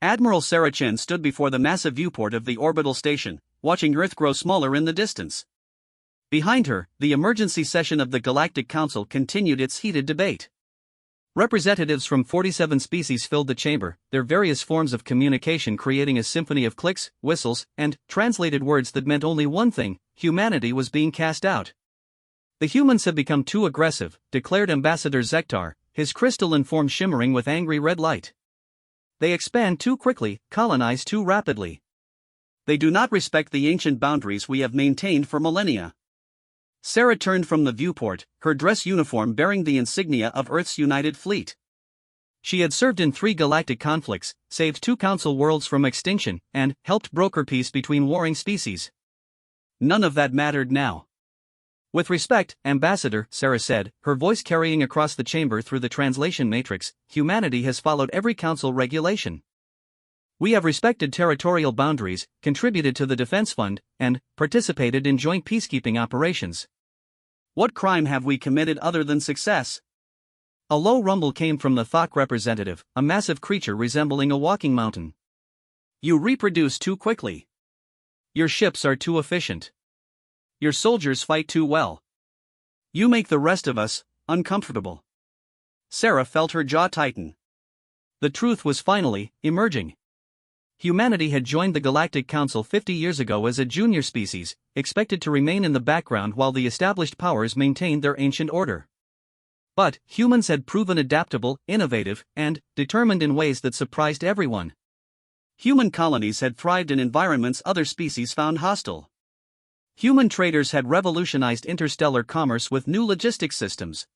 Admiral Sarah Chen stood before the massive viewport of the orbital station, watching Earth grow smaller in the distance. Behind her, the emergency session of the Galactic Council continued its heated debate. Representatives from 47 species filled the chamber, their various forms of communication creating a symphony of clicks, whistles, and translated words that meant only one thing: humanity was being cast out. The humans have become too aggressive, declared Ambassador Zektar, his crystalline form shimmering with angry red light. They expand too quickly, colonize too rapidly. They do not respect the ancient boundaries we have maintained for millennia. Sarah turned from the viewport, her dress uniform bearing the insignia of Earth's United Fleet. She had served in 3 galactic conflicts, saved 2 council worlds from extinction, and helped broker peace between warring species. None of that mattered now. With respect, Ambassador, Sarah said, her voice carrying across the chamber through the translation matrix, humanity has followed every council regulation. We have respected territorial boundaries, contributed to the defense fund, and participated in joint peacekeeping operations. What crime have we committed other than success? A low rumble came from the Thok representative, a massive creature resembling a walking mountain. You reproduce too quickly. Your ships are too efficient. Your soldiers fight too well. You make the rest of us uncomfortable. Sarah felt her jaw tighten. The truth was finally emerging. Humanity had joined the Galactic Council 50 years ago as a junior species, expected to remain in the background while the established powers maintained their ancient order. But humans had proven adaptable, innovative, and determined in ways that surprised everyone. Human colonies had thrived in environments other species found hostile. Human traders had revolutionized interstellar commerce with new logistics systems.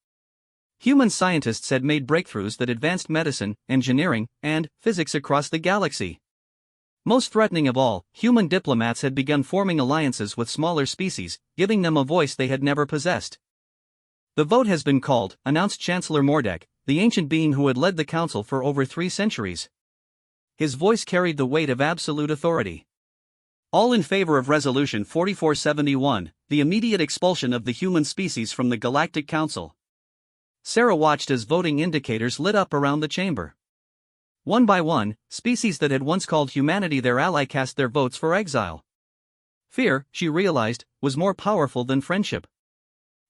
Human scientists had made breakthroughs that advanced medicine, engineering, and physics across the galaxy. Most threatening of all, human diplomats had begun forming alliances with smaller species, giving them a voice they had never possessed. The vote has been called, announced Chancellor Mordek, the ancient being who had led the council for over 3 centuries. His voice carried the weight of absolute authority. All in favor of Resolution 4471, the immediate expulsion of the human species from the Galactic Council. Sarah watched as voting indicators lit up around the chamber. One by one, species that had once called humanity their ally cast their votes for exile. Fear, she realized, was more powerful than friendship.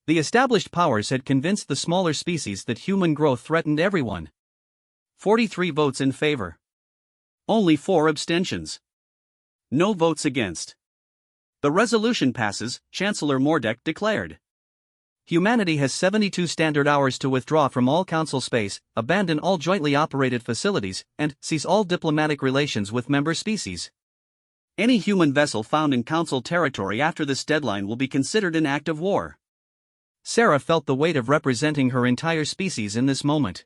The established powers had convinced the smaller species that human growth threatened everyone. 43 votes in favor. Only 4 abstentions. No votes against. The resolution passes, Chancellor Mordek declared. Humanity has 72 standard hours to withdraw from all council space, abandon all jointly operated facilities, and cease all diplomatic relations with member species. Any human vessel found in council territory after this deadline will be considered an act of war. Sarah felt the weight of representing her entire species in this moment.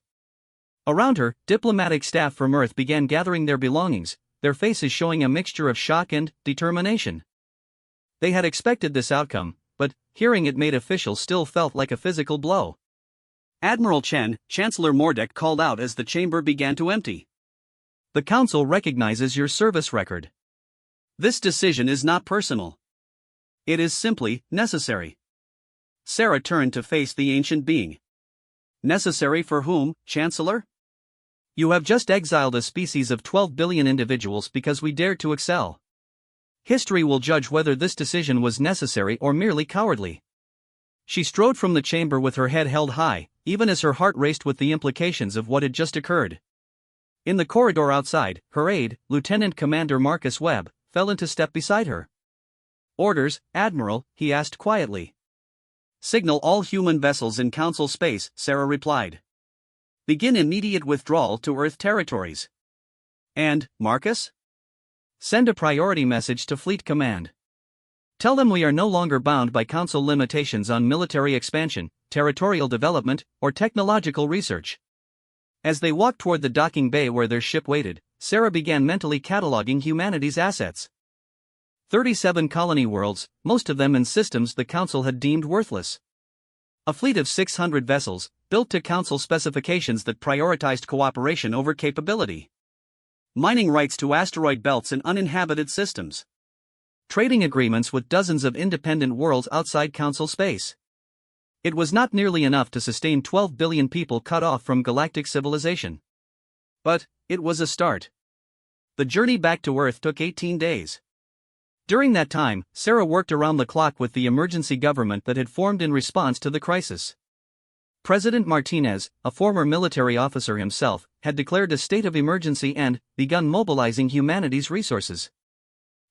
Around her, diplomatic staff from Earth began gathering their belongings, their faces showing a mixture of shock and determination. They had expected this outcome, but hearing it made official still felt like a physical blow. Admiral Chen, Chancellor Mordek called out as the chamber began to empty. The council recognizes your service record. This decision is not personal. It is simply necessary. Sarah turned to face the ancient being. Necessary for whom, Chancellor? You have just exiled a species of 12 billion individuals because we dared to excel. History will judge whether this decision was necessary or merely cowardly. She strode from the chamber with her head held high, even as her heart raced with the implications of what had just occurred. In the corridor outside, her aide, Lieutenant Commander Marcus Webb, fell into step beside her. Orders, Admiral, he asked quietly. Signal all human vessels in Council space, Sarah replied. Begin immediate withdrawal to Earth territories. And, Marcus? Send a priority message to Fleet Command. Tell them we are no longer bound by Council limitations on military expansion, territorial development, or technological research. As they walked toward the docking bay where their ship waited, Sarah began mentally cataloging humanity's assets. 37 colony worlds, most of them in systems the Council had deemed worthless. A fleet of 600 vessels, built to Council specifications that prioritized cooperation over capability. Mining rights to asteroid belts and uninhabited systems. Trading agreements with dozens of independent worlds outside Council space. It was not nearly enough to sustain 12 billion people cut off from galactic civilization. But it was a start. the journey back to Earth took 18 days. During that time, Sarah worked around the clock with the emergency government that had formed in response to the crisis. President Martinez, a former military officer himself, had declared a state of emergency and begun mobilizing humanity's resources.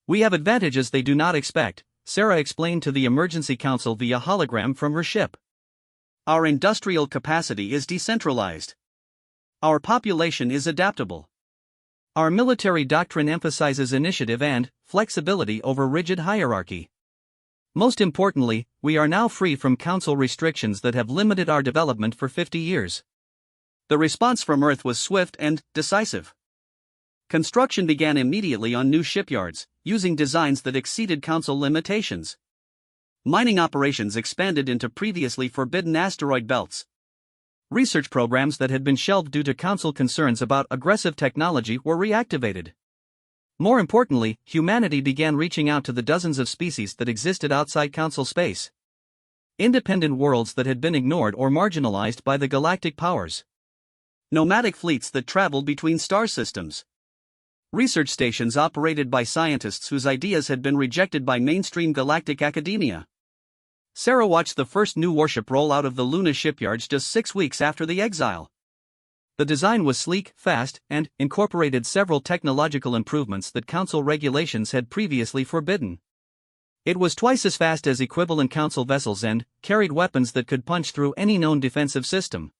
"We have advantages they do not expect," Sarah explained to the Emergency Council via hologram from her ship. "Our industrial capacity is decentralized. Our population is adaptable. Our military doctrine emphasizes initiative and flexibility over rigid hierarchy. Most importantly, we are now free from council restrictions that have limited our development for 50 years." The response from Earth was swift and decisive. Construction began immediately on new shipyards, using designs that exceeded council limitations. Mining operations expanded into previously forbidden asteroid belts. Research programs that had been shelved due to council concerns about aggressive technology were reactivated. More importantly, humanity began reaching out to the dozens of species that existed outside council space. Independent worlds that had been ignored or marginalized by the galactic powers. Nomadic fleets that traveled between star systems. Research stations operated by scientists whose ideas had been rejected by mainstream galactic academia. Sarah watched the first new warship roll out of the Luna shipyards just 6 weeks after the exile. The design was sleek, fast, and incorporated several technological improvements that council regulations had previously forbidden. It was twice as fast as equivalent council vessels and carried weapons that could punch through any known defensive system.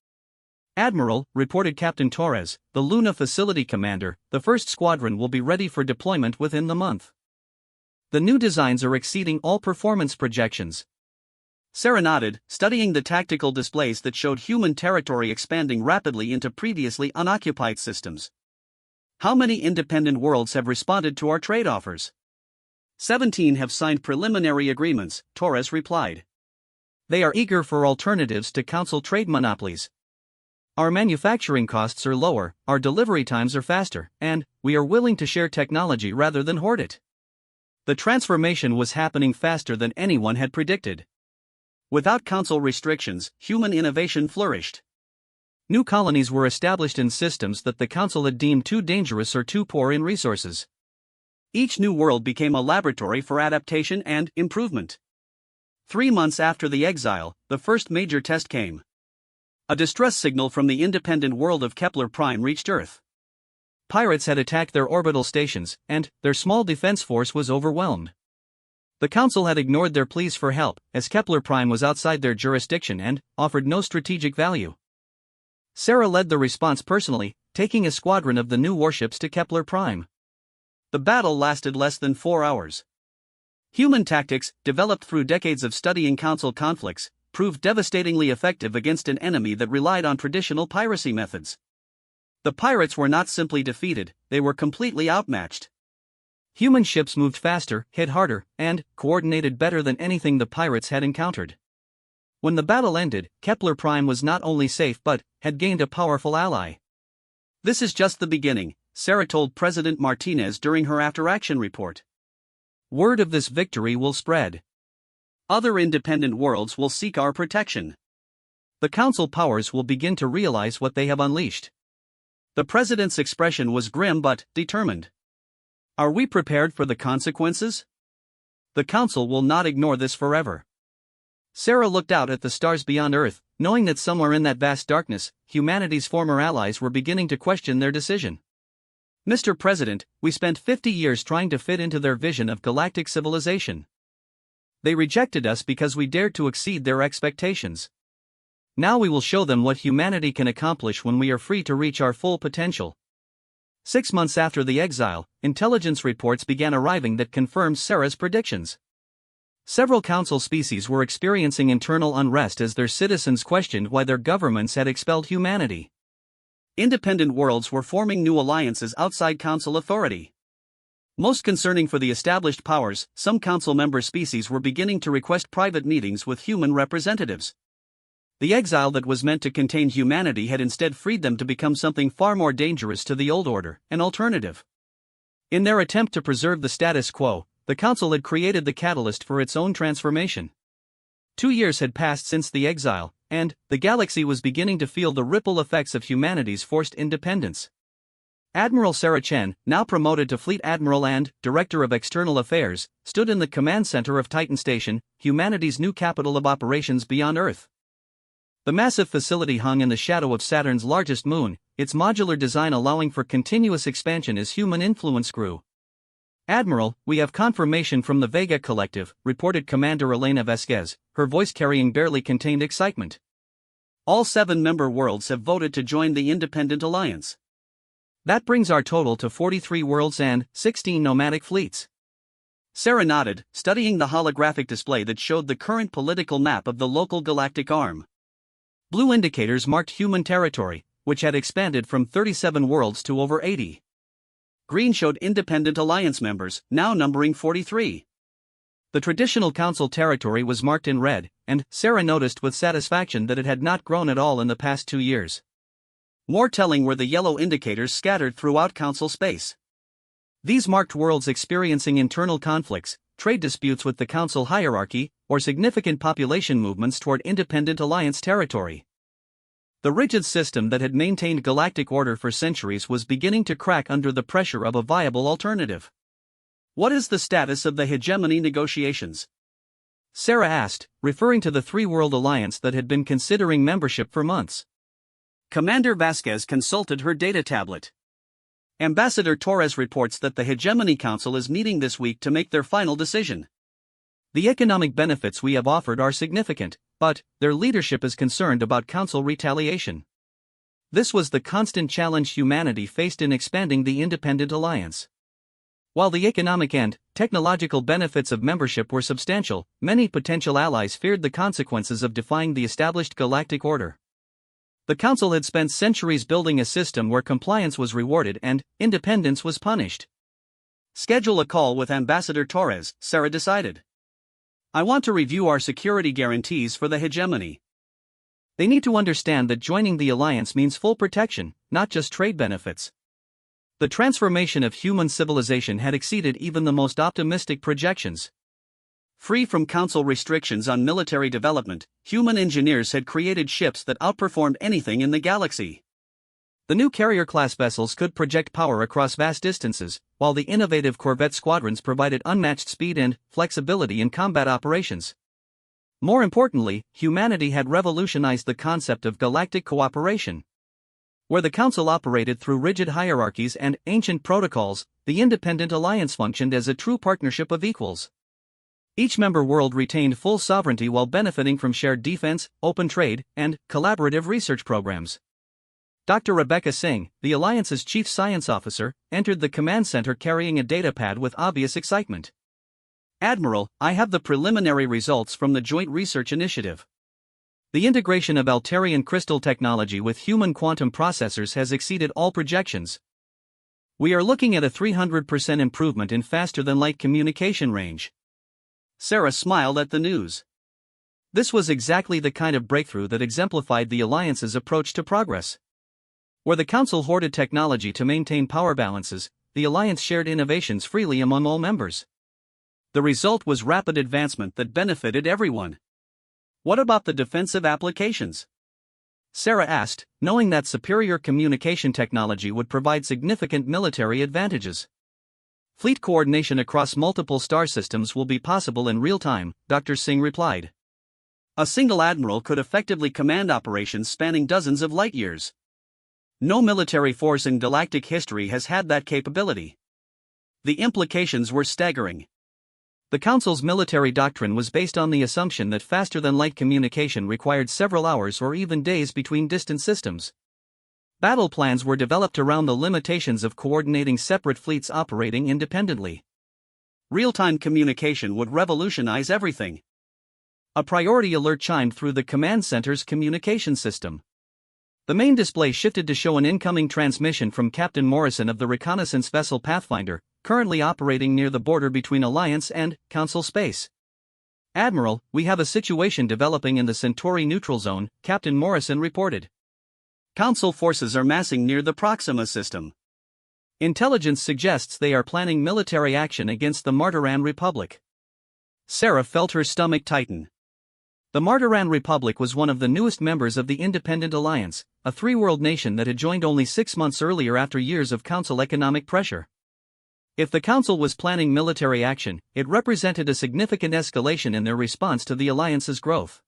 "Admiral," reported Captain Torres, the Luna facility commander, "the first squadron will be ready for deployment within the month. The new designs are exceeding all performance projections." Sarah nodded, studying the tactical displays that showed human territory expanding rapidly into previously unoccupied systems. "How many independent worlds have responded to our trade offers?" 17 have signed preliminary agreements, Torres replied. "They are eager for alternatives to council trade monopolies. Our manufacturing costs are lower, our delivery times are faster, and we are willing to share technology rather than hoard it." The transformation was happening faster than anyone had predicted. Without council restrictions, human innovation flourished. New colonies were established in systems that the council had deemed too dangerous or too poor in resources. Each new world became a laboratory for adaptation and improvement. 3 months after the exile, the first major test came. A distress signal from the independent world of Kepler Prime reached Earth. Pirates had attacked their orbital stations, and their small defense force was overwhelmed. The Council had ignored their pleas for help, as Kepler Prime was outside their jurisdiction and offered no strategic value. Sarah led the response personally, taking a squadron of the new warships to Kepler Prime. The battle lasted less than 4 hours. Human tactics, developed through decades of studying Council conflicts, proved devastatingly effective against an enemy that relied on traditional piracy methods. The pirates were not simply defeated, they were completely outmatched. Human ships moved faster, hit harder, and coordinated better than anything the pirates had encountered. When the battle ended, Kepler Prime was not only safe but had gained a powerful ally. "This is just the beginning," Sarah told President Martinez during her after-action report. "Word of this victory will spread. Other independent worlds will seek our protection. The Council powers will begin to realize what they have unleashed." The president's expression was grim but determined. "Are we prepared for the consequences? The Council will not ignore this forever." Sarah looked out at the stars beyond Earth, knowing that somewhere in that vast darkness, humanity's former allies were beginning to question their decision. "Mr. President, we spent 50 years trying to fit into their vision of galactic civilization. They rejected us because we dared to exceed their expectations. Now we will show them what humanity can accomplish when we are free to reach our full potential." 6 months after the exile, intelligence reports began arriving that confirmed Sarah's predictions. Several council species were experiencing internal unrest as their citizens questioned why their governments had expelled humanity. Independent worlds were forming new alliances outside council authority. Most concerning for the established powers, some council member species were beginning to request private meetings with human representatives. The exile that was meant to contain humanity had instead freed them to become something far more dangerous to the old order, an alternative. In their attempt to preserve the status quo, the Council had created the catalyst for its own transformation. 2 years had passed since the exile, and the galaxy was beginning to feel the ripple effects of humanity's forced independence. Admiral Sarah Chen, now promoted to Fleet Admiral and Director of External Affairs, stood in the command center of Titan Station, humanity's new capital of operations beyond Earth. The massive facility hung in the shadow of Saturn's largest moon, its modular design allowing for continuous expansion as human influence grew. "Admiral, we have confirmation from the Vega Collective," reported Commander Elena Vasquez, her voice carrying barely contained excitement. "All 7 member worlds have voted to join the Independent Alliance. That brings our total to 43 worlds and 16 nomadic fleets." Sarah nodded, studying the holographic display that showed the current political map of the local galactic arm. Blue indicators marked human territory, which had expanded from 37 worlds to over 80. Green showed Independent Alliance members, now numbering 43. The traditional Council territory was marked in red, and Sarah noticed with satisfaction that it had not grown at all in the past 2 years. More telling were the yellow indicators scattered throughout Council space. These marked worlds experiencing internal conflicts, trade disputes with the Council hierarchy, or significant population movements toward Independent Alliance territory. The rigid system that had maintained galactic order for centuries was beginning to crack under the pressure of a viable alternative. "What is the status of the hegemony negotiations?" Sarah asked, referring to the 3-world alliance that had been considering membership for months. Commander Vasquez consulted her data tablet. "Ambassador Torres reports that the Hegemony Council is meeting this week to make their final decision. The economic benefits we have offered are significant, but their leadership is concerned about Council retaliation." This was the constant challenge humanity faced in expanding the Independent Alliance. While the economic and technological benefits of membership were substantial, many potential allies feared the consequences of defying the established galactic order. The Council had spent centuries building a system where compliance was rewarded and independence was punished. "Schedule a call with Ambassador Torres," Sarah decided. "I want to review our security guarantees for the hegemony. They need to understand that joining the alliance means full protection, not just trade benefits." The transformation of human civilization had exceeded even the most optimistic projections. Free from Council restrictions on military development, human engineers had created ships that outperformed anything in the galaxy. The new carrier-class vessels could project power across vast distances, while the innovative corvette squadrons provided unmatched speed and flexibility in combat operations. More importantly, humanity had revolutionized the concept of galactic cooperation. Where the Council operated through rigid hierarchies and ancient protocols, the Independent Alliance functioned as a true partnership of equals. Each member world retained full sovereignty while benefiting from shared defense, open trade, and collaborative research programs. Dr. Rebecca Singh, the Alliance's chief science officer, entered the command center carrying a datapad with obvious excitement. "Admiral, I have the preliminary results from the Joint Research Initiative. The integration of Altarian crystal technology with human quantum processors has exceeded all projections. We are looking at a 300% improvement in faster-than-light communication range." Sarah smiled at the news. This was exactly the kind of breakthrough that exemplified the Alliance's approach to progress. Where the Council hoarded technology to maintain power balances, the Alliance shared innovations freely among all members. The result was rapid advancement that benefited everyone. "What about the defensive applications?" Sarah asked, knowing that superior communication technology would provide significant military advantages. "Fleet coordination across multiple star systems will be possible in real time," Dr. Singh replied. "A single admiral could effectively command operations spanning dozens of light years. No military force in galactic history has had that capability." The implications were staggering. The Council's military doctrine was based on the assumption that faster-than-light communication required several hours or even days between distant systems. Battle plans were developed around the limitations of coordinating separate fleets operating independently. Real-time communication would revolutionize everything. A priority alert chimed through the command center's communication system. The main display shifted to show an incoming transmission from Captain Morrison of the reconnaissance vessel Pathfinder, currently operating near the border between Alliance and Council space. "Admiral, we have a situation developing in the Centauri neutral zone," Captain Morrison reported. "Council forces are massing near the Proxima system. Intelligence suggests they are planning military action against the Martiran Republic." Sarah felt her stomach tighten. The Martaran Republic was one of the newest members of the Independent Alliance, a three-world nation that had joined only 6 months earlier after years of Council economic pressure. If the Council was planning military action, it represented a significant escalation in their response to the Alliance's growth.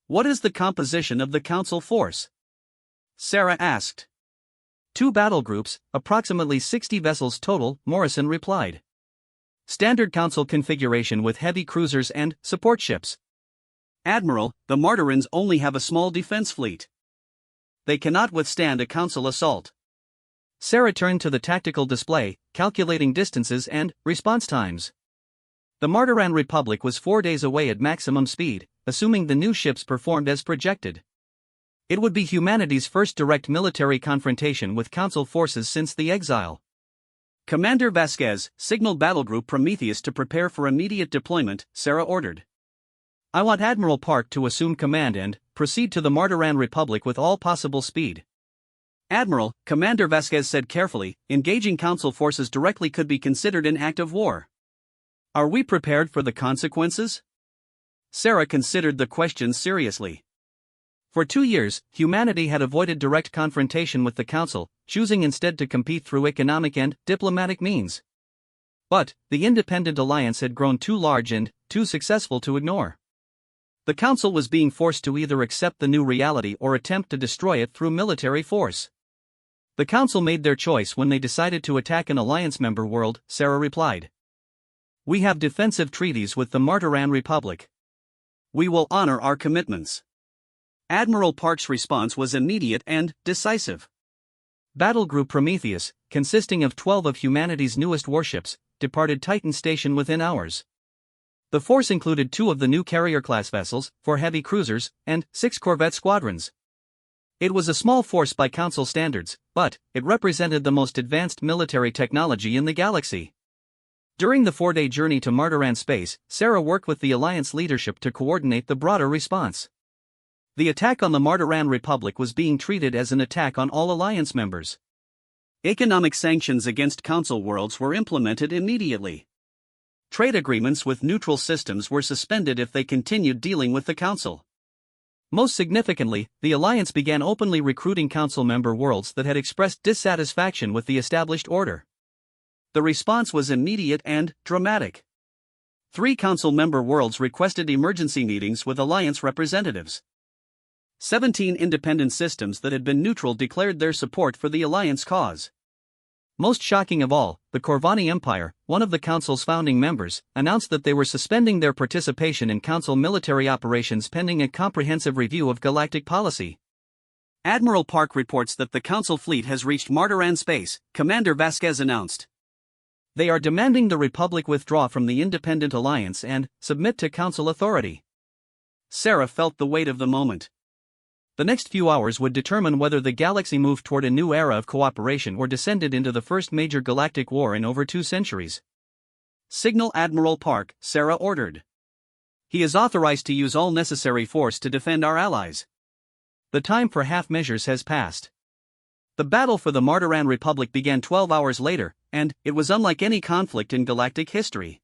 "What is the composition of the Council force?" Sarah asked. "2 battle groups, approximately 60 vessels total," Morrison replied. "Standard Council configuration with heavy cruisers and support ships." "Admiral, the Martarans only have a small defense fleet. They cannot withstand a Council assault." Sarah turned to the tactical display, calculating distances and response times. The Martaran Republic was 4 days away at maximum speed, assuming the new ships performed as projected. It would be humanity's first direct military confrontation with Council forces since the Exile. "Commander Vasquez, signal Battlegroup Prometheus to prepare for immediate deployment," Sarah ordered. "I want Admiral Park to assume command and proceed to the Martaran Republic with all possible speed." "Admiral," Commander Vasquez said carefully, "engaging Council forces directly could be considered an act of war. Are we prepared for the consequences?" Sarah considered the question seriously. For 2 years, humanity had avoided direct confrontation with the Council, choosing instead to compete through economic and diplomatic means. But the Independent Alliance had grown too large and too successful to ignore. The Council was being forced to either accept the new reality or attempt to destroy it through military force. "The Council made their choice when they decided to attack an Alliance member world," Sarah replied. "We have defensive treaties with the Martaran Republic. We will honor our commitments." Admiral Park's response was immediate and decisive. Battlegroup Prometheus, consisting of 12 of humanity's newest warships, departed Titan Station within hours. The force included 2 of the new carrier-class vessels, 4 heavy cruisers, and 6 corvette squadrons. It was a small force by Council standards, but it represented the most advanced military technology in the galaxy. During the 4-day journey to Martaran space, Sarah worked with the Alliance leadership to coordinate the broader response. The attack on the Martaran Republic was being treated as an attack on all Alliance members. Economic sanctions against Council worlds were implemented immediately. Trade agreements with neutral systems were suspended if they continued dealing with the Council. Most significantly, the Alliance began openly recruiting Council member worlds that had expressed dissatisfaction with the established order. The response was immediate and dramatic. 3 Council member worlds requested emergency meetings with Alliance representatives. 17 independent systems that had been neutral declared their support for the Alliance cause. Most shocking of all, the Corvani Empire, one of the Council's founding members, announced that they were suspending their participation in Council military operations pending a comprehensive review of galactic policy. Admiral Park reports that the Council fleet has reached Martaran space, Commander Vasquez announced. They are demanding the Republic withdraw from the Independent Alliance and submit to Council authority. Sarah felt the weight of the moment. The next few hours would determine whether the galaxy moved toward a new era of cooperation or descended into the first major galactic war in over 2 centuries. "Signal Admiral Park," Sarah ordered. "He is authorized to use all necessary force to defend our allies." The time for half measures has passed. The battle for the Martaran Republic began 12 hours later, and it was unlike any conflict in galactic history.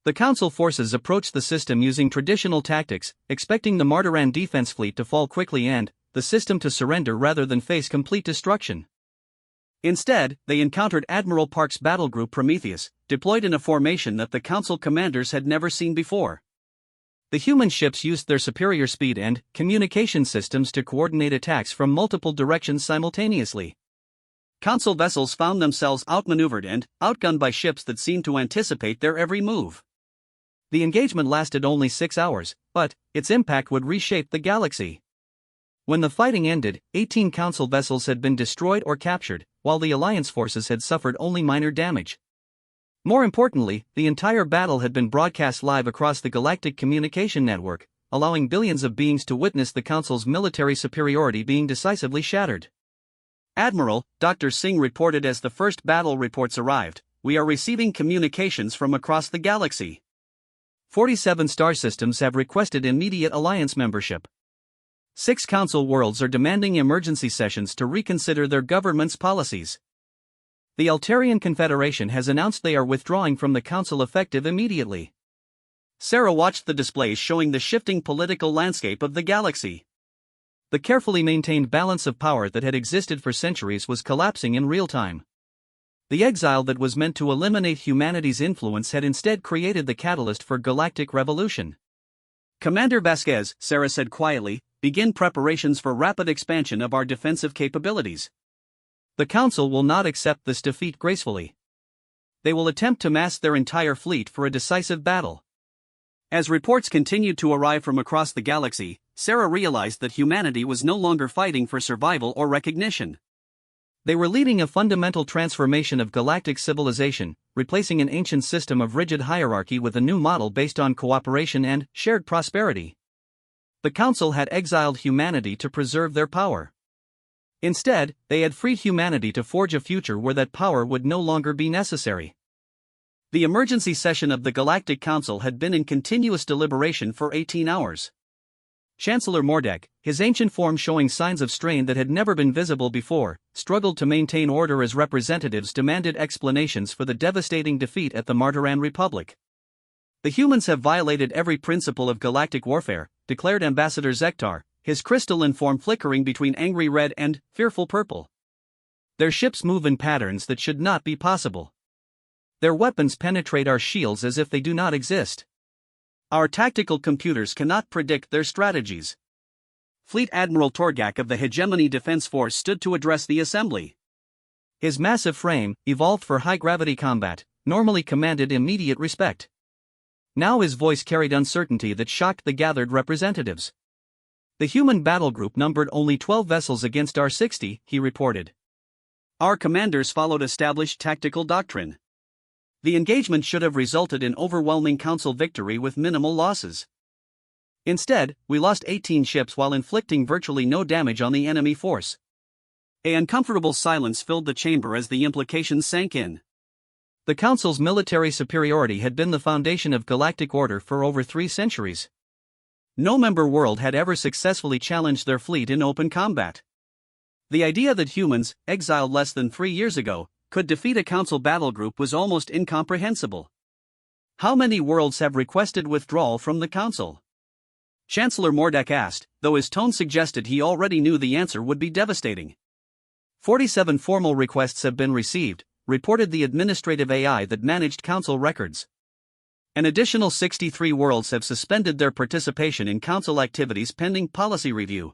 The Council forces approached the system using traditional tactics, expecting the Martaran defense fleet to fall quickly and the system to surrender rather than face complete destruction. Instead, they encountered Admiral Park's Battlegroup Prometheus, deployed in a formation that the Council commanders had never seen before. The human ships used their superior speed and communication systems to coordinate attacks from multiple directions simultaneously. Council vessels found themselves outmaneuvered and outgunned by ships that seemed to anticipate their every move. The engagement lasted only 6 hours, but its impact would reshape the galaxy. When the fighting ended, 18 Council vessels had been destroyed or captured, while the Alliance forces had suffered only minor damage. More importantly, the entire battle had been broadcast live across the galactic communication network, allowing billions of beings to witness the Council's military superiority being decisively shattered. "Admiral," Dr. Singh reported as the first battle reports arrived, "we are receiving communications from across the galaxy. 47 star systems have requested immediate Alliance membership. 6 Council worlds are demanding emergency sessions to reconsider their government's policies. The Altarian Confederation has announced they are withdrawing from the Council effective immediately." Sarah watched the displays showing the shifting political landscape of the galaxy. The carefully maintained balance of power that had existed for centuries was collapsing in real time. The exile that was meant to eliminate humanity's influence had instead created the catalyst for galactic revolution. Commander Vasquez, Sarah said quietly, begin preparations for rapid expansion of our defensive capabilities. The Council will not accept this defeat gracefully. They will attempt to mass their entire fleet for a decisive battle. As reports continued to arrive from across the galaxy, Sarah realized that humanity was no longer fighting for survival or recognition. They were leading a fundamental transformation of galactic civilization, replacing an ancient system of rigid hierarchy with a new model based on cooperation and shared prosperity. The Council had exiled humanity to preserve their power. Instead, they had freed humanity to forge a future where that power would no longer be necessary. The emergency session of the Galactic Council had been in continuous deliberation for 18 hours. Chancellor Mordek, his ancient form showing signs of strain that had never been visible before, struggled to maintain order as representatives demanded explanations for the devastating defeat at the Martiran Republic. The humans have violated every principle of galactic warfare, declared Ambassador Zektar, his crystalline form flickering between angry red and fearful purple. Their ships move in patterns that should not be possible. Their weapons penetrate our shields as if they do not exist. Our tactical computers cannot predict their strategies. Fleet Admiral Torgak of the Hegemony Defense Force stood to address the assembly. His massive frame, evolved for high-gravity combat, normally commanded immediate respect. Now his voice carried uncertainty that shocked the gathered representatives. The human battle group numbered only 12 vessels against our 60, he reported. Our commanders followed established tactical doctrine. The engagement should have resulted in overwhelming Council victory with minimal losses. Instead, we lost 18 ships while inflicting virtually no damage on the enemy force. An uncomfortable silence filled the chamber as the implications sank in. The Council's military superiority had been the foundation of galactic order for over 3 centuries. No member world had ever successfully challenged their fleet in open combat. The idea that humans, exiled less than 3 years ago, could defeat a Council battle group was almost incomprehensible. How many worlds have requested withdrawal from the Council? Chancellor Mordek asked, though his tone suggested he already knew the answer would be devastating. 47 formal requests have been received, reported the administrative AI that managed Council records. An additional 63 worlds have suspended their participation in Council activities pending policy review.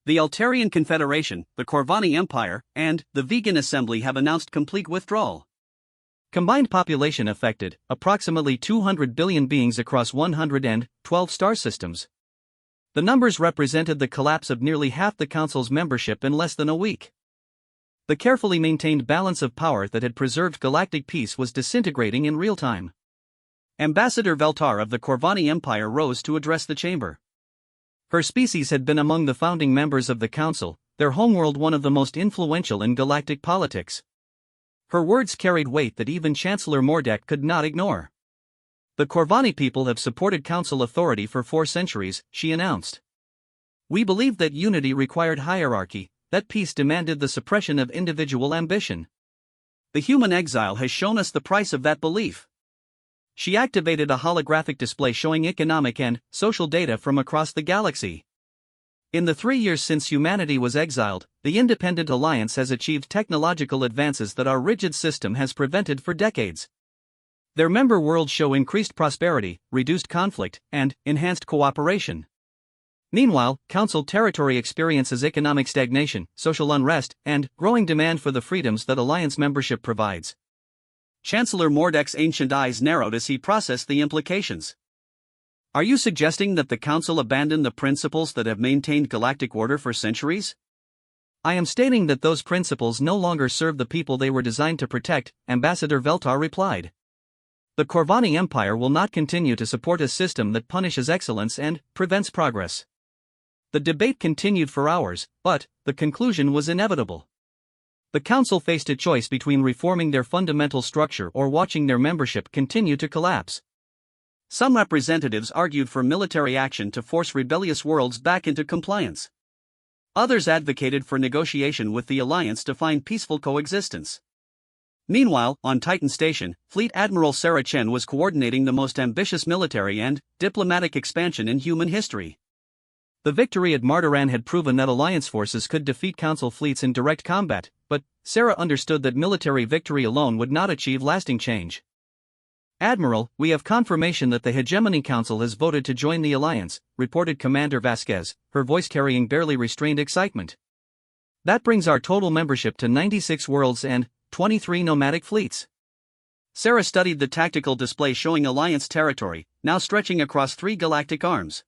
The Altarian Confederation, the Corvani Empire, and the Vegan Assembly have announced complete withdrawal. Combined population affected, approximately 200 billion beings across 112 star systems. The numbers represented the collapse of nearly half the Council's membership in less than a week. The carefully maintained balance of power that had preserved galactic peace was disintegrating in real time. Ambassador Veltar of the Corvani Empire rose to address the chamber. Her species had been among the founding members of the Council, their homeworld one of the most influential in galactic politics. Her words carried weight that even Chancellor Mordek could not ignore. The Corvani people have supported Council authority for 4 centuries, she announced. We believed that unity required hierarchy, that peace demanded the suppression of individual ambition. The human exile has shown us the price of that belief. She activated a holographic display showing economic and social data from across the galaxy. In the 3 years since humanity was exiled, the Independent Alliance has achieved technological advances that our rigid system has prevented for decades. Their member worlds show increased prosperity, reduced conflict, and enhanced cooperation. Meanwhile, Council territory experiences economic stagnation, social unrest, and growing demand for the freedoms that Alliance membership provides. Chancellor Mordek's ancient eyes narrowed as he processed the implications. Are you suggesting that the Council abandoned the principles that have maintained galactic order for centuries? I am stating that those principles no longer serve the people they were designed to protect, Ambassador Veltar replied. The Corvani Empire will not continue to support a system that punishes excellence and prevents progress. The debate continued for hours, but the conclusion was inevitable. The Council faced a choice between reforming their fundamental structure or watching their membership continue to collapse. Some representatives argued for military action to force rebellious worlds back into compliance. Others advocated for negotiation with the Alliance to find peaceful coexistence. Meanwhile, on Titan Station, Fleet Admiral Sarah Chen was coordinating the most ambitious military and diplomatic expansion in human history. The victory at Martaran had proven that Alliance forces could defeat Council fleets in direct combat, but Sarah understood that military victory alone would not achieve lasting change. "Admiral, we have confirmation that the Hegemony Council has voted to join the Alliance," reported Commander Vasquez, her voice carrying barely restrained excitement. "That brings our total membership to 96 worlds and 23 nomadic fleets." Sarah studied the tactical display showing Alliance territory, now stretching across 3 galactic arms.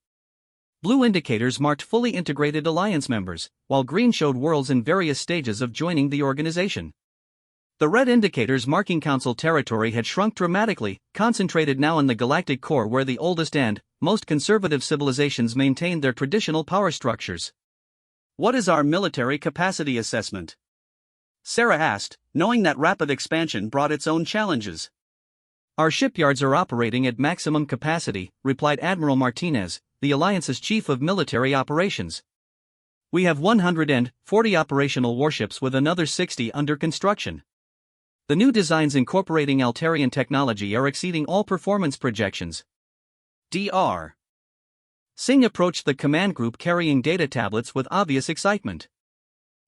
Blue indicators marked fully integrated Alliance members, while green showed worlds in various stages of joining the organization. The red indicators marking Council territory had shrunk dramatically, concentrated now in the galactic core where the oldest and most conservative civilizations maintained their traditional power structures. "What is our military capacity assessment?" Sarah asked, knowing that rapid expansion brought its own challenges. "Our shipyards are operating at maximum capacity," replied Admiral Martinez, the Alliance's chief of military operations. "We have 140 operational warships with another 60 under construction. The new designs incorporating Altarian technology are exceeding all performance projections." Dr. Singh approached the command group carrying data tablets with obvious excitement.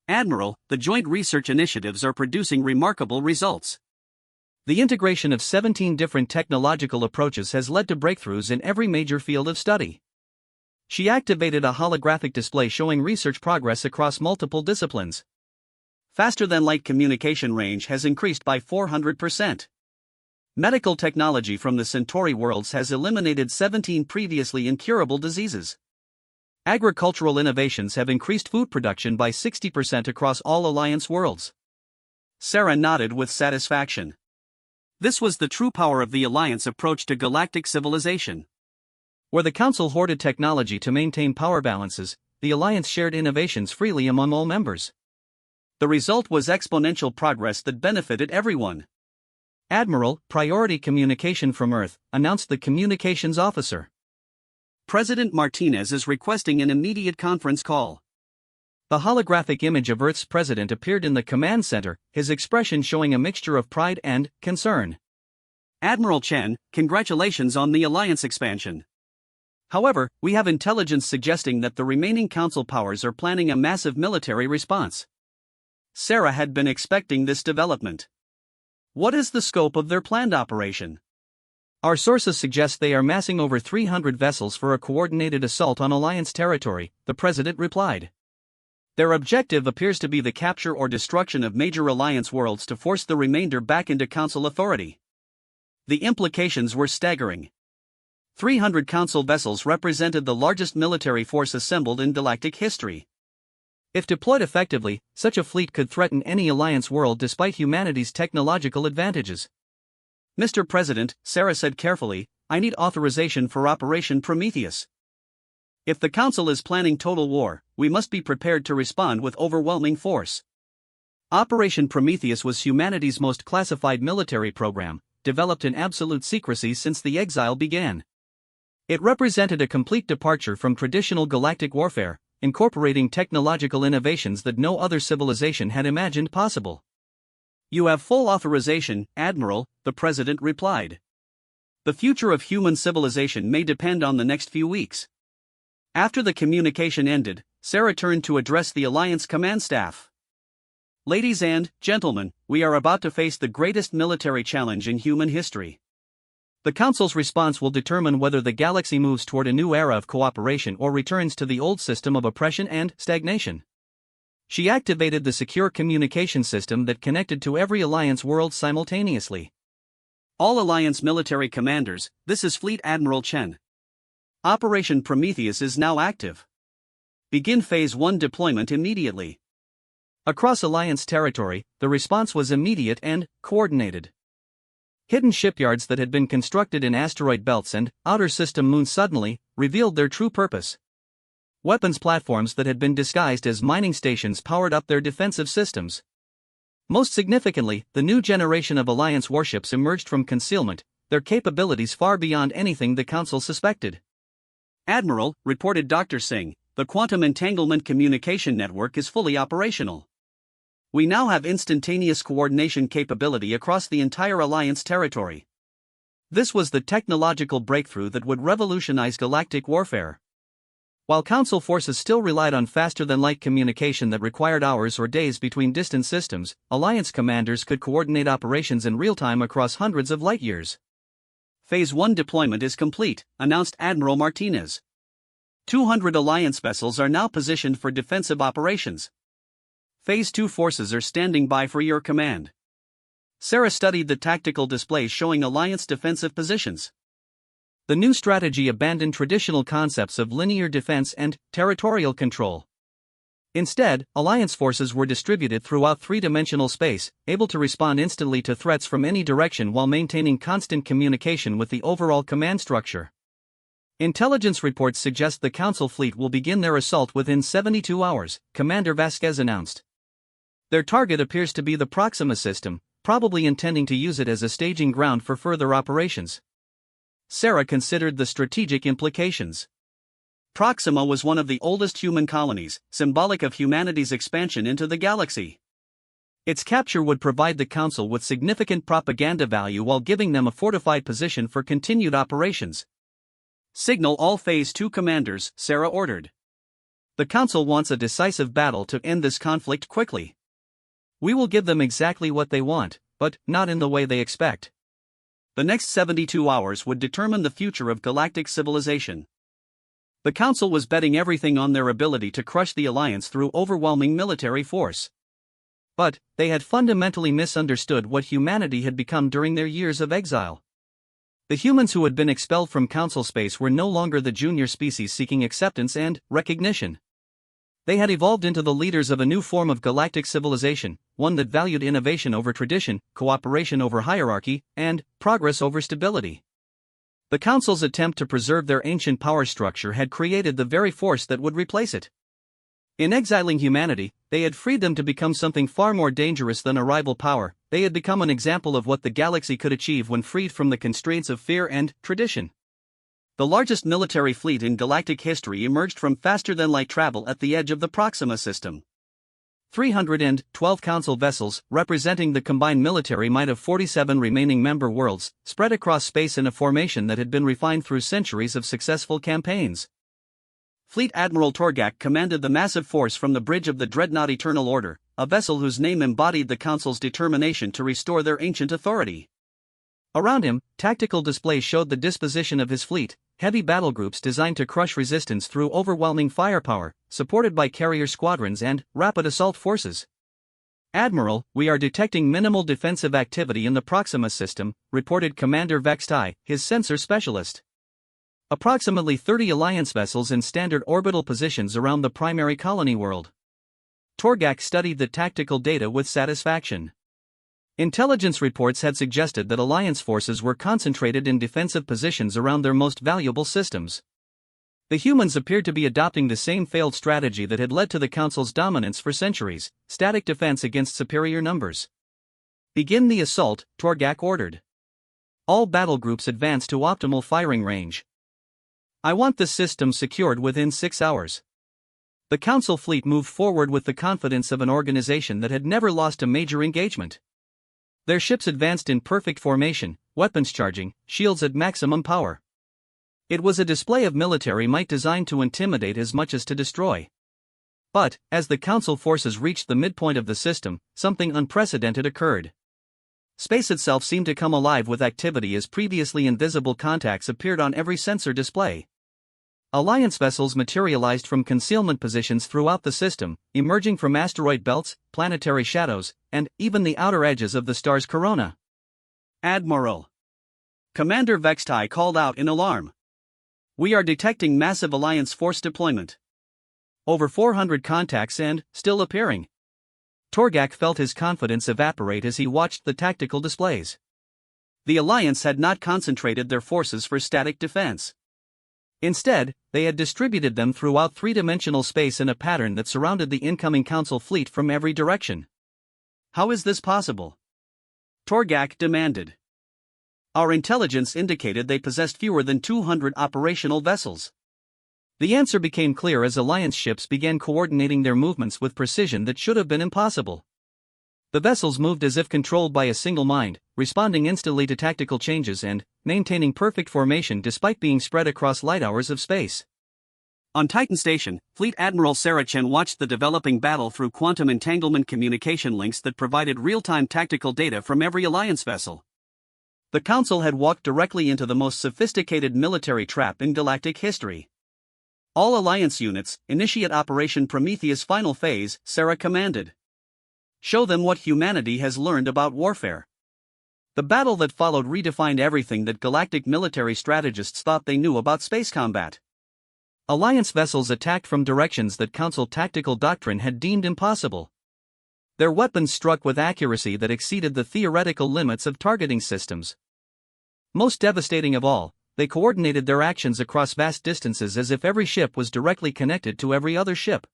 "Admiral, the joint research initiatives are producing remarkable results. The integration of 17 different technological approaches has led to breakthroughs in every major field of study." She activated a holographic display showing research progress across multiple disciplines. Faster-than-light communication range has increased by 400%. Medical technology from the Centauri worlds has eliminated 17 previously incurable diseases. Agricultural innovations have increased food production by 60% across all Alliance worlds. Sarah nodded with satisfaction. This was the true power of the Alliance approach to galactic civilization. Where the Council hoarded technology to maintain power balances, the Alliance shared innovations freely among all members. The result was exponential progress that benefited everyone. "Admiral, priority communication from Earth," announced the communications officer. "President Martinez is requesting an immediate conference call." The holographic image of Earth's president appeared in the command center, his expression showing a mixture of pride and concern. "Admiral Chen, congratulations on the Alliance expansion. However, we have intelligence suggesting that the remaining Council powers are planning a massive military response." Sarah had been expecting this development. "What is the scope of their planned operation?" "Our sources suggest they are massing over 300 vessels for a coordinated assault on Alliance territory," the president replied. "Their objective appears to be the capture or destruction of major Alliance worlds to force the remainder back into Council authority." The implications were staggering. 300 Council vessels represented the largest military force assembled in galactic history. If deployed effectively, such a fleet could threaten any Alliance world despite humanity's technological advantages. "Mr. President," Sarah said carefully, "I need authorization for Operation Prometheus. If the Council is planning total war, we must be prepared to respond with overwhelming force." Operation Prometheus was humanity's most classified military program, developed in absolute secrecy since the exile began. It represented a complete departure from traditional galactic warfare, incorporating technological innovations that no other civilization had imagined possible. "You have full authorization, Admiral," the president replied. "The future of human civilization may depend on the next few weeks." After the communication ended, Sarah turned to address the Alliance command staff. "Ladies and gentlemen, we are about to face the greatest military challenge in human history. The Council's response will determine whether the galaxy moves toward a new era of cooperation or returns to the old system of oppression and stagnation." She activated the secure communication system that connected to every Alliance world simultaneously. "All Alliance military commanders, this is Fleet Admiral Chen. Operation Prometheus is now active. Begin Phase 1 deployment immediately." Across Alliance territory, the response was immediate and coordinated. Hidden shipyards that had been constructed in asteroid belts and outer system moons suddenly revealed their true purpose. Weapons platforms that had been disguised as mining stations powered up their defensive systems. Most significantly, the new generation of Alliance warships emerged from concealment, their capabilities far beyond anything the Council suspected. "Admiral," reported Dr. Singh, "the quantum entanglement communication network is fully operational. We now have instantaneous coordination capability across the entire Alliance territory. This was the technological breakthrough that would revolutionize galactic warfare. While Council forces still relied on faster-than-light communication that required hours or days between distant systems, Alliance commanders could coordinate operations in real time across hundreds of light-years. Phase 1 deployment is complete, announced Admiral Martinez. 200 Alliance vessels are now positioned for defensive operations. Phase 2 forces are standing by for your command. Sarah studied the tactical displays showing Alliance defensive positions. The new strategy abandoned traditional concepts of linear defense and territorial control. Instead, Alliance forces were distributed throughout three-dimensional space, able to respond instantly to threats from any direction while maintaining constant communication with the overall command structure. Intelligence reports suggest the Council fleet will begin their assault within 72 hours, Commander Vasquez announced. Their target appears to be the Proxima system, probably intending to use it as a staging ground for further operations. Sarah considered the strategic implications. Proxima was one of the oldest human colonies, symbolic of humanity's expansion into the galaxy. Its capture would provide the Council with significant propaganda value while giving them a fortified position for continued operations. Signal all Phase 2 commanders, Sarah ordered. The Council wants a decisive battle to end this conflict quickly. We will give them exactly what they want, but not in the way they expect. The next 72 hours would determine the future of galactic civilization. The Council was betting everything on their ability to crush the Alliance through overwhelming military force. But they had fundamentally misunderstood what humanity had become during their years of exile. The humans who had been expelled from Council space were no longer the junior species seeking acceptance and recognition. They had evolved into the leaders of a new form of galactic civilization, one that valued innovation over tradition, cooperation over hierarchy, and progress over stability. The Council's attempt to preserve their ancient power structure had created the very force that would replace it. In exiling humanity, they had freed them to become something far more dangerous than a rival power. They had become an example of what the galaxy could achieve when freed from the constraints of fear and tradition. The largest military fleet in galactic history emerged from faster-than-light travel at the edge of the Proxima system. 312 Council vessels, representing the combined military might of 47 remaining member worlds, spread across space in a formation that had been refined through centuries of successful campaigns. Fleet Admiral Torgak commanded the massive force from the bridge of the Dreadnought Eternal Order, a vessel whose name embodied the Council's determination to restore their ancient authority. Around him, tactical displays showed the disposition of his fleet, heavy battle groups designed to crush resistance through overwhelming firepower, supported by carrier squadrons and rapid assault forces. Admiral, we are detecting minimal defensive activity in the Proxima system, reported Commander Vextai, his sensor specialist. Approximately 30 Alliance vessels in standard orbital positions around the primary colony world. Torgak studied the tactical data with satisfaction. Intelligence reports had suggested that Alliance forces were concentrated in defensive positions around their most valuable systems. The humans appeared to be adopting the same failed strategy that had led to the Council's dominance for centuries: static defense against superior numbers. Begin the assault, Torgak ordered. All battle groups advance to optimal firing range. I want this system secured within 6 hours. The Council fleet moved forward with the confidence of an organization that had never lost a major engagement. Their ships advanced in perfect formation, weapons charging, shields at maximum power. It was a display of military might designed to intimidate as much as to destroy. But, as the Council forces reached the midpoint of the system, something unprecedented occurred. Space itself seemed to come alive with activity as previously invisible contacts appeared on every sensor display. Alliance vessels materialized from concealment positions throughout the system, emerging from asteroid belts, planetary shadows, and even the outer edges of the star's corona. Admiral! Commander Vextai called out in alarm. We are detecting massive Alliance force deployment. Over 400 contacts and, still appearing. Torgak felt his confidence evaporate as he watched the tactical displays. The Alliance had not concentrated their forces for static defense. Instead, they had distributed them throughout three-dimensional space in a pattern that surrounded the incoming Council fleet from every direction. How is this possible? Torgak demanded. Our intelligence indicated they possessed fewer than 200 operational vessels. The answer became clear as Alliance ships began coordinating their movements with precision that should have been impossible. The vessels moved as if controlled by a single mind, responding instantly to tactical changes and maintaining perfect formation despite being spread across light hours of space. On Titan Station, Fleet Admiral Sarah Chen watched the developing battle through quantum entanglement communication links that provided real-time tactical data from every Alliance vessel. The Council had walked directly into the most sophisticated military trap in galactic history. All Alliance units, initiate Operation Prometheus Final Phase, Sarah commanded. Show them what humanity has learned about warfare. The battle that followed redefined everything that galactic military strategists thought they knew about space combat. Alliance vessels attacked from directions that Council tactical doctrine had deemed impossible. Their weapons struck with accuracy that exceeded the theoretical limits of targeting systems. Most devastating of all, they coordinated their actions across vast distances as if every ship was directly connected to every other ship.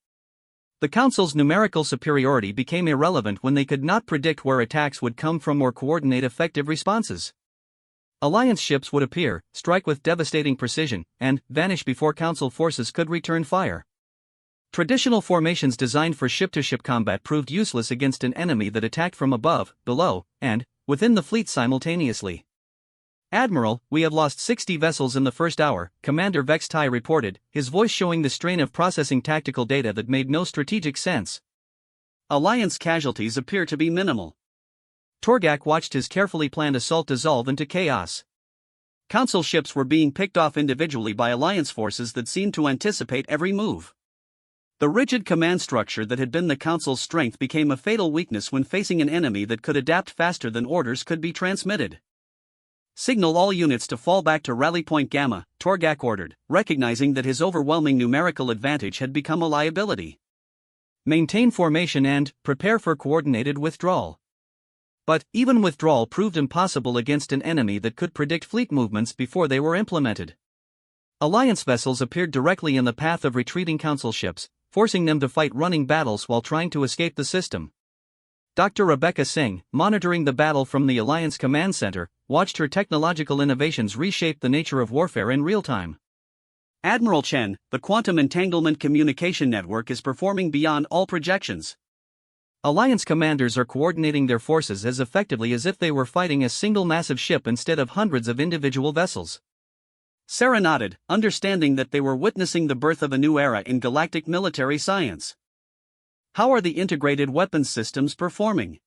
The Council's numerical superiority became irrelevant when they could not predict where attacks would come from or coordinate effective responses. Alliance ships would appear, strike with devastating precision, and vanish before Council forces could return fire. Traditional formations designed for ship-to-ship combat proved useless against an enemy that attacked from above, below, and within the fleet simultaneously. "Admiral, we have lost 60 vessels in the first hour," Commander Vex Tai reported, his voice showing the strain of processing tactical data that made no strategic sense. Alliance casualties appear to be minimal. Torgak watched his carefully planned assault dissolve into chaos. Council ships were being picked off individually by Alliance forces that seemed to anticipate every move. The rigid command structure that had been the Council's strength became a fatal weakness when facing an enemy that could adapt faster than orders could be transmitted. "Signal all units to fall back to Rally Point Gamma," Torgak ordered, recognizing that his overwhelming numerical advantage had become a liability. "Maintain formation and prepare for coordinated withdrawal." But even withdrawal proved impossible against an enemy that could predict fleet movements before they were implemented. Alliance vessels appeared directly in the path of retreating Council ships, forcing them to fight running battles while trying to escape the system. Dr. Rebecca Singh, monitoring the battle from the Alliance Command Center, watched her technological innovations reshape the nature of warfare in real time. "Admiral Chen, the Quantum Entanglement Communication Network is performing beyond all projections. Alliance commanders are coordinating their forces as effectively as if they were fighting a single massive ship instead of hundreds of individual vessels." Sarah nodded, understanding that they were witnessing the birth of a new era in galactic military science. "How are the integrated weapons systems performing?"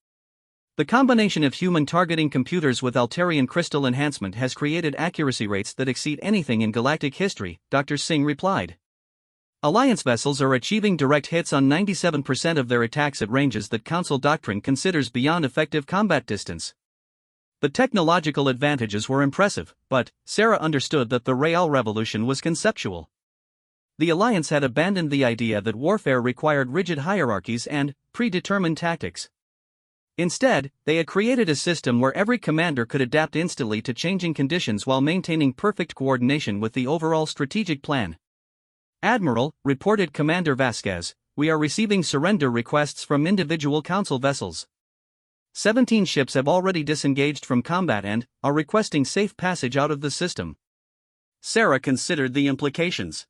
"The combination of human targeting computers with Altarian crystal enhancement has created accuracy rates that exceed anything in galactic history," Dr. Singh replied. "Alliance vessels are achieving direct hits on 97% of their attacks at ranges that Council doctrine considers beyond effective combat distance." The technological advantages were impressive, but Sarah understood that the Real Revolution was conceptual. The Alliance had abandoned the idea that warfare required rigid hierarchies and predetermined tactics. Instead, they had created a system where every commander could adapt instantly to changing conditions while maintaining perfect coordination with the overall strategic plan. "Admiral," reported Commander Vasquez, "we are receiving surrender requests from individual Council vessels. 17 ships have already disengaged from combat and are requesting safe passage out of the system." Sarah considered the implications.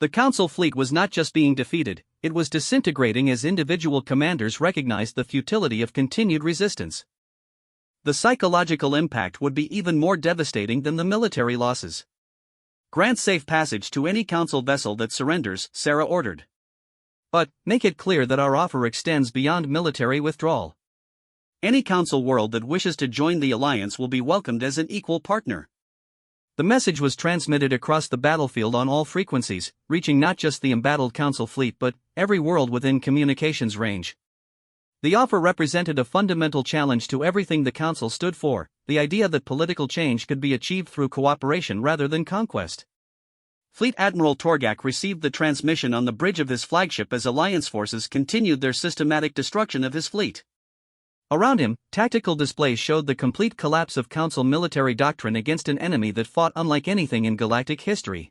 The Council fleet was not just being defeated, it was disintegrating as individual commanders recognized the futility of continued resistance. The psychological impact would be even more devastating than the military losses. "Grant safe passage to any Council vessel that surrenders," Sarah ordered. "But make it clear that our offer extends beyond military withdrawal. Any Council world that wishes to join the Alliance will be welcomed as an equal partner." The message was transmitted across the battlefield on all frequencies, reaching not just the embattled Council fleet but every world within communications range. The offer represented a fundamental challenge to everything the Council stood for, the idea that political change could be achieved through cooperation rather than conquest. Fleet Admiral Torgak received the transmission on the bridge of his flagship as Alliance forces continued their systematic destruction of his fleet. Around him, tactical displays showed the complete collapse of Council military doctrine against an enemy that fought unlike anything in galactic history.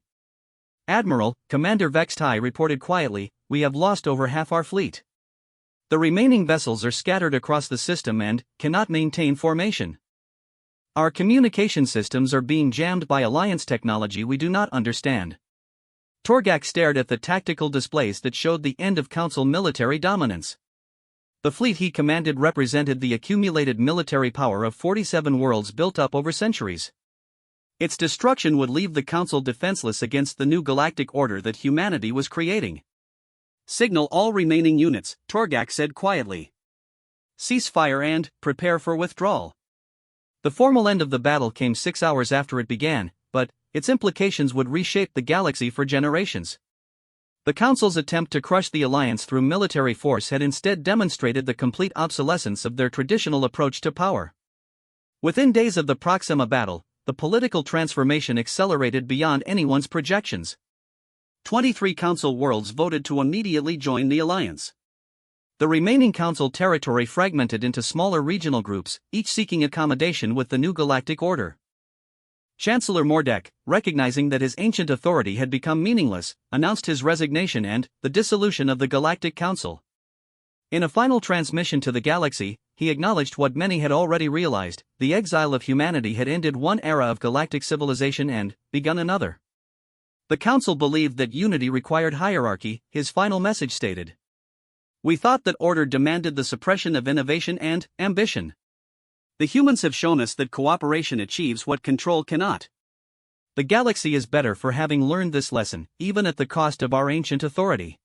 "Admiral," Commander Vex Tai reported quietly, "we have lost over half our fleet. The remaining vessels are scattered across the system and cannot maintain formation. Our communication systems are being jammed by Alliance technology we do not understand." Torgak stared at the tactical displays that showed the end of Council military dominance. The fleet he commanded represented the accumulated military power of 47 worlds built up over centuries. Its destruction would leave the Council defenseless against the new galactic order that humanity was creating. "Signal all remaining units," Torgak said quietly. "Cease fire and prepare for withdrawal." The formal end of the battle came 6 hours after it began, but its implications would reshape the galaxy for generations. The Council's attempt to crush the Alliance through military force had instead demonstrated the complete obsolescence of their traditional approach to power. Within days of the Proxima battle, the political transformation accelerated beyond anyone's projections. 23 Council worlds voted to immediately join the Alliance. The remaining Council territory fragmented into smaller regional groups, each seeking accommodation with the new galactic order. Chancellor Mordek, recognizing that his ancient authority had become meaningless, announced his resignation and the dissolution of the Galactic Council. In a final transmission to the galaxy, he acknowledged what many had already realized: the exile of humanity had ended one era of galactic civilization and begun another. The Council believed that unity required hierarchy, his final message stated. "We thought that order demanded the suppression of innovation and ambition. The humans have shown us that cooperation achieves what control cannot. The galaxy is better for having learned this lesson, even at the cost of our ancient authority."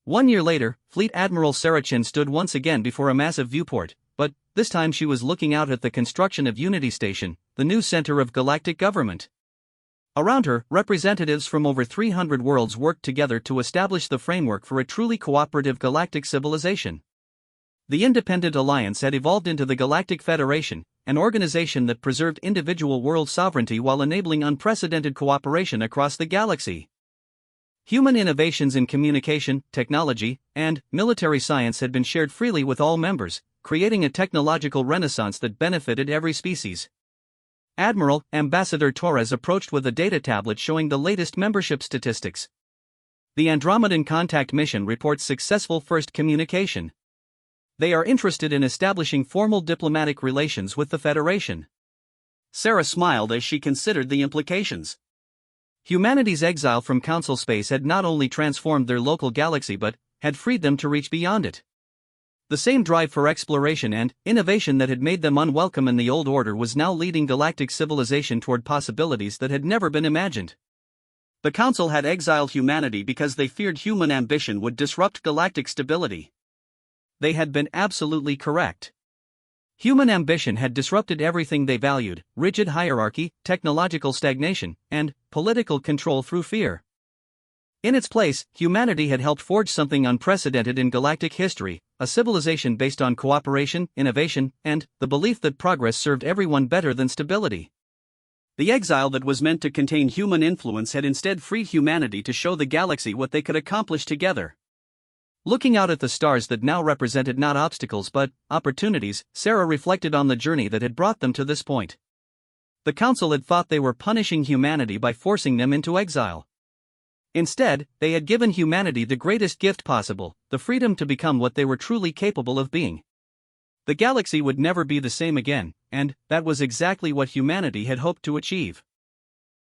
1 year later, Fleet Admiral Sarachin stood once again before a massive viewport, but this time she was looking out at the construction of Unity Station, the new center of galactic government. Around her, representatives from over 300 worlds worked together to establish the framework for a truly cooperative galactic civilization. The Independent Alliance had evolved into the Galactic Federation, an organization that preserved individual world sovereignty while enabling unprecedented cooperation across the galaxy. Human innovations in communication, technology, and military science had been shared freely with all members, creating a technological renaissance that benefited every species. Admiral Ambassador Torres approached with a data tablet showing the latest membership statistics. The Andromedan Contact Mission reports successful first communication. They are interested in establishing formal diplomatic relations with the Federation. Sarah smiled as she considered the implications. Humanity's exile from Council space had not only transformed their local galaxy but had freed them to reach beyond it. The same drive for exploration and innovation that had made them unwelcome in the old order was now leading galactic civilization toward possibilities that had never been imagined. The Council had exiled humanity because they feared human ambition would disrupt galactic stability. They had been absolutely correct. Human ambition had disrupted everything they valued: rigid hierarchy, technological stagnation, and political control through fear. In its place, humanity had helped forge something unprecedented in galactic history, a civilization based on cooperation, innovation, and the belief that progress served everyone better than stability. The exile that was meant to contain human influence had instead freed humanity to show the galaxy what they could accomplish together. Looking out at the stars that now represented not obstacles but opportunities, Sarah reflected on the journey that had brought them to this point. The Council had thought they were punishing humanity by forcing them into exile. Instead, they had given humanity the greatest gift possible: the freedom to become what they were truly capable of being. The galaxy would never be the same again, and that was exactly what humanity had hoped to achieve.